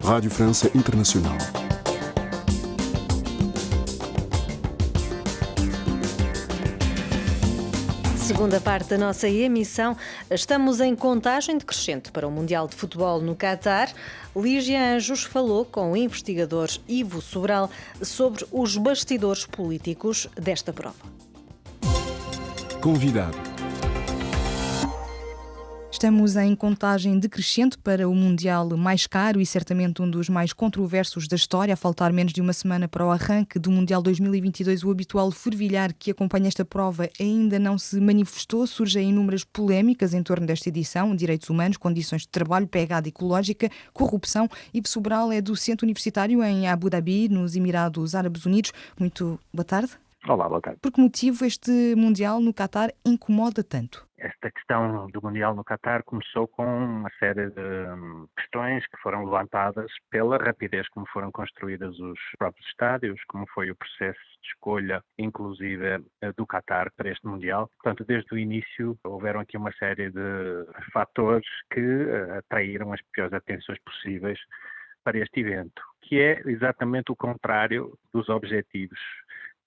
Radio France Internationale. Segunda parte da nossa emissão, estamos em contagem decrescente para o Mundial de Futebol no Catar. Lígia Anjos falou com o investigador Ivo Sobral sobre os bastidores políticos desta prova. Convidado. Estamos em contagem decrescente para o Mundial mais caro e certamente um dos mais controversos da história. A faltar menos de uma semana para o arranque do Mundial 2022, o habitual fervilhar que acompanha esta prova ainda não se manifestou. Surgem inúmeras polémicas em torno desta edição: direitos humanos, condições de trabalho, pegada ecológica, corrupção. Ivo Sobral é docente universitário em Abu Dhabi, nos Emirados Árabes Unidos. Muito boa tarde. Olá, boa tarde. Por que motivo este Mundial no Catar incomoda tanto? Esta questão do Mundial no Catar começou com uma série de questões que foram levantadas pela rapidez como foram construídos os próprios estádios, como foi o processo de escolha, inclusive, do Catar para este Mundial. Portanto, desde o início, houveram aqui uma série de fatores que atraíram as piores atenções possíveis para este evento, que é exatamente o contrário dos objetivos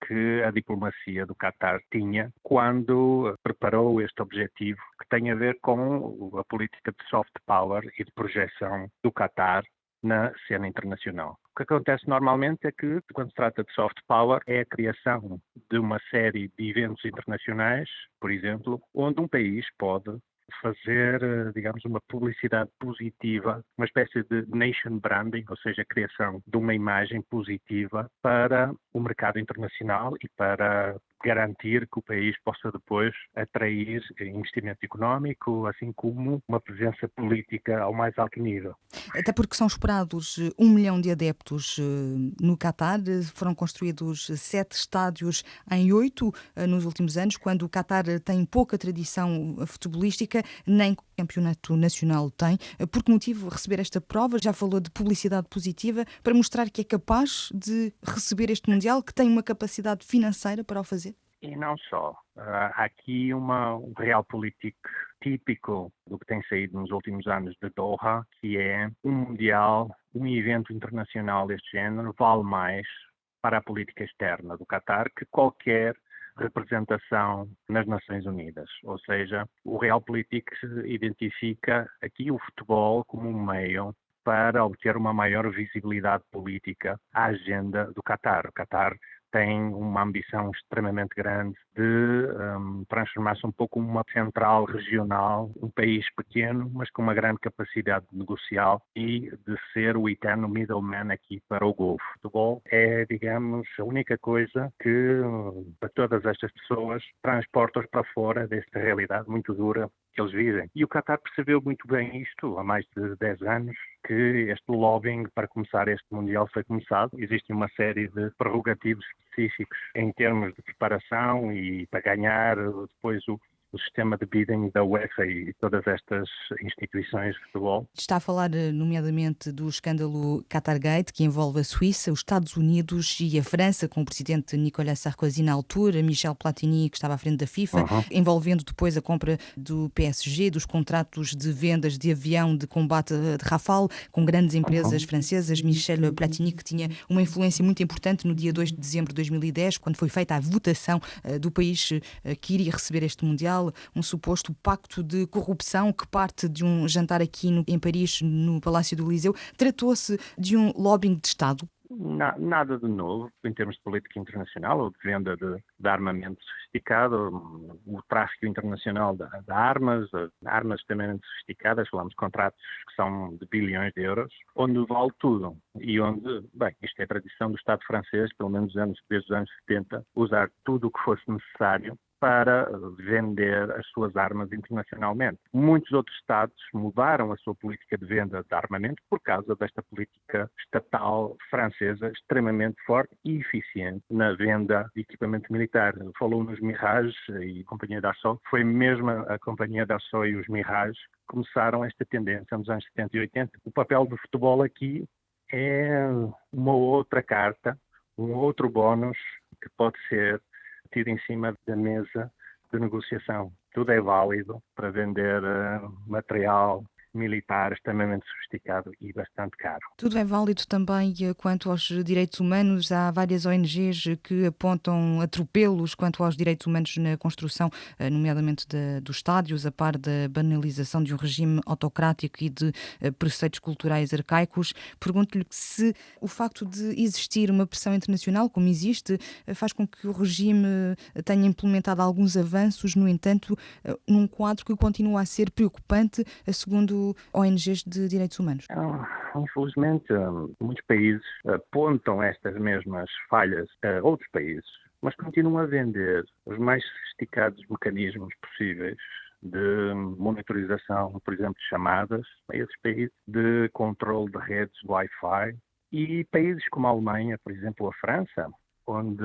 que a diplomacia do Catar tinha quando preparou este objetivo, que tem a ver com a política de soft power e de projeção do Catar na cena internacional. O que acontece normalmente é que, quando se trata de soft power, é a criação de uma série de eventos internacionais, por exemplo, onde um país pode fazer, digamos, uma publicidade positiva, uma espécie de nation branding, ou seja, a criação de uma imagem positiva para o mercado internacional e para garantir que o país possa depois atrair investimento económico, assim como uma presença política ao mais alto nível. Até porque são esperados 1 milhão de adeptos no Catar. Foram construídos 7 estádios em 8 nos últimos anos, quando o Catar tem pouca tradição futebolística, nem campeonato nacional tem. Por que motivo receber esta prova? Já falou de publicidade positiva para mostrar que é capaz de receber este Mundial, que tem uma capacidade financeira para o fazer? E não só. Há aqui um realpolitik típico do que tem saído nos últimos anos de Doha, que é um Mundial, um evento internacional deste género, vale mais para a política externa do Catar que qualquer representação nas Nações Unidas. Ou seja, o realpolitik identifica aqui o futebol como um meio para obter uma maior visibilidade política à agenda do Catar. O Catar tem uma ambição extremamente grande de transformar-se um pouco numa central regional, um país pequeno, mas com uma grande capacidade negocial e de ser o eterno middleman aqui para o Golfo. O futebol é, digamos, a única coisa que, para todas estas pessoas, transporta-os para fora desta realidade muito dura que eles vivem. E o Catar percebeu muito bem isto há mais de 10 anos, que este lobbying para começar este Mundial foi começado. Existe uma série de prerrogativos específicos em termos de preparação e para ganhar depois o sistema de bidding da UEFA e todas estas instituições de futebol. Está a falar, nomeadamente, do escândalo Qatargate, que envolve a Suíça, os Estados Unidos e a França, com o presidente Nicolas Sarkozy na altura, Michel Platini, que estava à frente da FIFA, envolvendo depois a compra do PSG, dos contratos de vendas de avião de combate de Rafale, com grandes empresas francesas. Michel Platini, que tinha uma influência muito importante no dia 2 de dezembro de 2010, quando foi feita a votação do país que iria receber este Mundial, um suposto pacto de corrupção que parte de um jantar aqui em Paris, no Palácio do Eliseu. Tratou-se de um lobbying de Estado? Nada de novo em termos de política internacional ou de venda de armamento sofisticado, o tráfico internacional de armas extremamente sofisticadas, falamos de contratos que são de bilhões de euros, onde vale tudo e onde, isto é a tradição do Estado francês, pelo menos desde os anos 70, usar tudo o que fosse necessário para vender as suas armas internacionalmente. Muitos outros Estados mudaram a sua política de venda de armamento por causa desta política estatal francesa extremamente forte e eficiente na venda de equipamento militar. Falou nos Mirage e a Companhia Dassault. Foi mesmo a Companhia Dassault e os Mirage que começaram esta tendência nos anos 70 e 80. O papel do futebol aqui é uma outra carta, um outro bónus que pode ser tido em cima da mesa de negociação. Tudo é válido para vender material militar extremamente sofisticado e bastante caro. Tudo é válido também quanto aos direitos humanos. Há várias ONGs que apontam atropelos quanto aos direitos humanos na construção, nomeadamente dos estádios, a par da banalização de um regime autocrático e de preceitos culturais arcaicos. Pergunto-lhe se o facto de existir uma pressão internacional, como existe, faz com que o regime tenha implementado alguns avanços, no entanto, num quadro que continua a ser preocupante, segundo ONGs de direitos humanos. Infelizmente, muitos países apontam estas mesmas falhas a outros países, mas continuam a vender os mais sofisticados mecanismos possíveis de monitorização, por exemplo, de chamadas a esses países, de controle de redes de Wi-Fi, e países como a Alemanha, por exemplo, a França, onde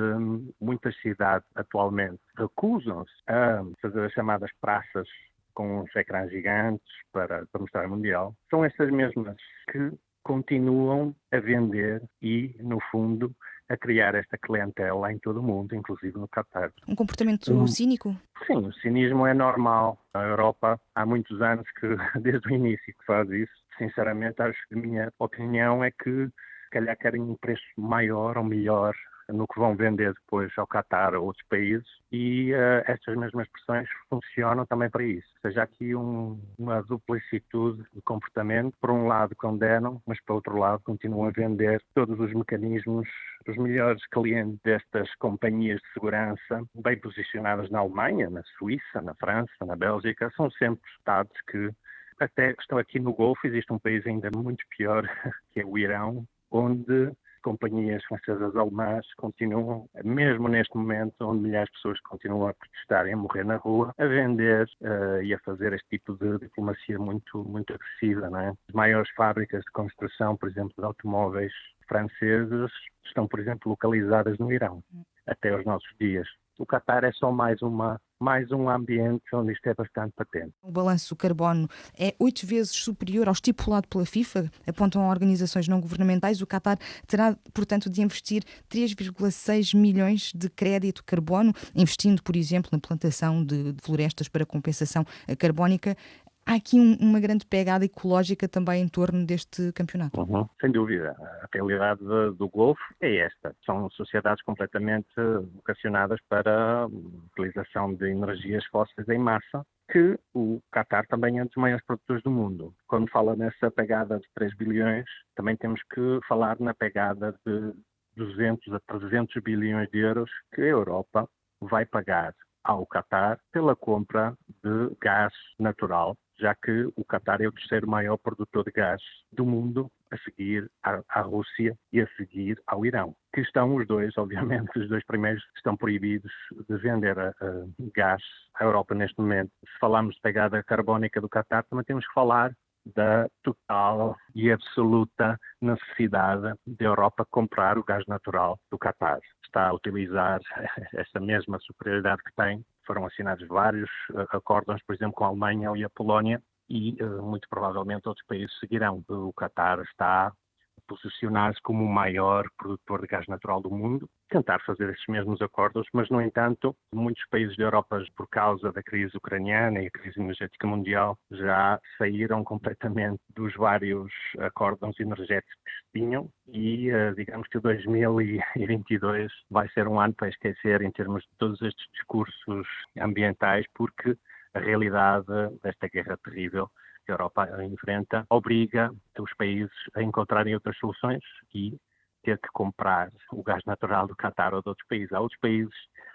muitas cidades atualmente recusam-se a fazer as chamadas praças com os ecrãs gigantes para mostrar o Mundial, são estas mesmas que continuam a vender e, no fundo, a criar esta clientela em todo o mundo, inclusive no Qatar. Um comportamento cínico? Sim, o cinismo é normal. A Europa há muitos anos que, desde o início, que faz isso. Sinceramente, a minha opinião é que, se calhar, querem um preço maior ou melhor no que vão vender depois ao Qatar ou outros países, e estas mesmas pressões funcionam também para isso. Ou seja, aqui uma duplicitude de comportamento. Por um lado condenam, mas por outro lado continuam a vender todos os mecanismos. Os melhores clientes destas companhias de segurança, bem posicionadas na Alemanha, na Suíça, na França, na Bélgica, são sempre Estados que até estão aqui no Golfo. Existe um país ainda muito pior, que é o Irão, onde companhias francesas, alemãs continuam, mesmo neste momento, onde milhares de pessoas continuam a protestar e a morrer na rua, a vender e a fazer este tipo de diplomacia muito, muito agressiva, não é? As maiores fábricas de construção, por exemplo, de automóveis franceses, estão, por exemplo, localizadas no Irão, até aos nossos dias. O Qatar é só mais um ambiente onde isto é bastante patente. O balanço carbono é 8 vezes superior ao estipulado pela FIFA, apontam organizações não governamentais. O Qatar terá, portanto, de investir 3,6 milhões de crédito carbono, investindo, por exemplo, na plantação de florestas para compensação carbónica. Há aqui uma grande pegada ecológica também em torno deste campeonato. Sem dúvida. A realidade do Golfo é esta. São sociedades completamente vocacionadas para a utilização de energias fósseis em massa, que o Qatar também é um dos maiores produtores do mundo. Quando fala nessa pegada de 3 bilhões, também temos que falar na pegada de 200 a 300 bilhões de euros que a Europa vai pagar ao Qatar pela compra de gás natural, já que o Qatar é o terceiro maior produtor de gás do mundo, a seguir à Rússia e a seguir ao Irão, que estão os dois, obviamente, os dois primeiros estão proibidos de vender gás à Europa neste momento. Se falarmos de pegada carbónica do Qatar, também temos que falar da total e absoluta necessidade da Europa comprar o gás natural do Qatar. Está a utilizar essa mesma superioridade que tem. Foram assinados vários acordos, por exemplo, com a Alemanha e a Polónia, e muito provavelmente outros países seguirão. O Qatar está a posicionar-se como o maior produtor de gás natural do mundo, tentar fazer esses mesmos acordos, mas, no entanto, muitos países da Europa, por causa da crise ucraniana e a crise energética mundial, já saíram completamente dos vários acordos energéticos que tinham, e digamos que 2022 vai ser um ano para esquecer em termos de todos estes discursos ambientais, porque a realidade desta guerra terrível que a Europa enfrenta obriga os países a encontrarem outras soluções e ter que comprar o gás natural do Qatar ou de outros países. Há outros países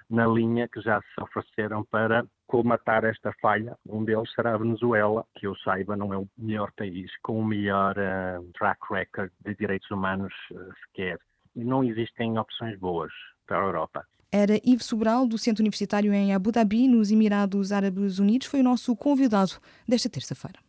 na linha que já se ofereceram para colmatar esta falha. Um deles será a Venezuela, que eu saiba não é o melhor país, com o melhor track record de direitos humanos sequer. E não existem opções boas para a Europa. Era Ivo Sobral, do Centro Universitário em Abu Dhabi, nos Emirados Árabes Unidos, foi o nosso convidado desta terça-feira.